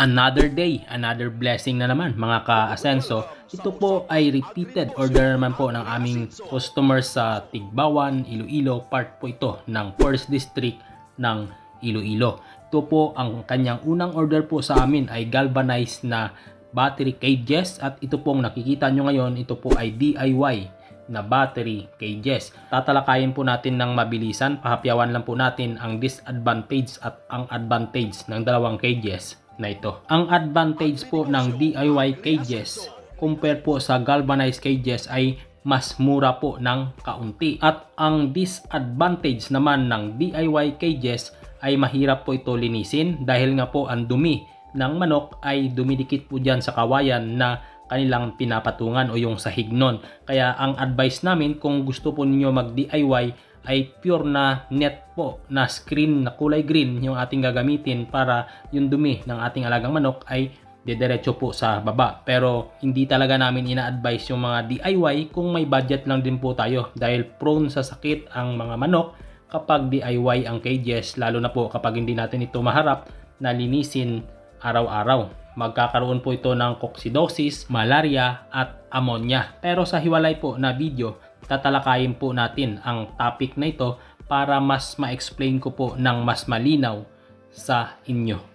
Another day, another blessing na naman mga ka-asenso. Ito po ay repeated order naman po ng aming customers sa Tigbawan, Iloilo. Part po ito ng 1st District ng Iloilo. Ito po ang kanyang unang order po sa amin ay galvanized na battery cages. At ito pong nakikita nyo ngayon, ito po ay DIY na battery cages. Tatalakayin po natin ng mabilisan. Pahapyawan lang po natin ang disadvantage at ang advantage ng dalawang cages na ito. Ang advantage po ng DIY cages compare po sa galvanized cages ay mas mura po ng kaunti. At ang disadvantage naman ng DIY cages ay mahirap po ito linisin dahil nga po ang dumi ng manok ay dumidikit po dyan sa kawayan na kanilang pinapatungan o yung sahig nun. Kaya ang advice namin kung gusto po ninyo mag DIY ay pure na net po na screen na kulay green yung ating gagamitin para yung dumi ng ating alagang manok ay didiretso po sa baba. Pero hindi talaga namin ina-advise yung mga DIY kung may budget lang din po tayo dahil prone sa sakit ang mga manok kapag DIY ang cages, lalo na po kapag hindi natin ito maharap na linisin araw-araw. Magkakaroon po ito ng coccidosis, malaria at ammonia. Pero sa hiwalay po na video, tatalakayin po natin ang topic na ito para mas ma-explain ko po ng mas malinaw sa inyo.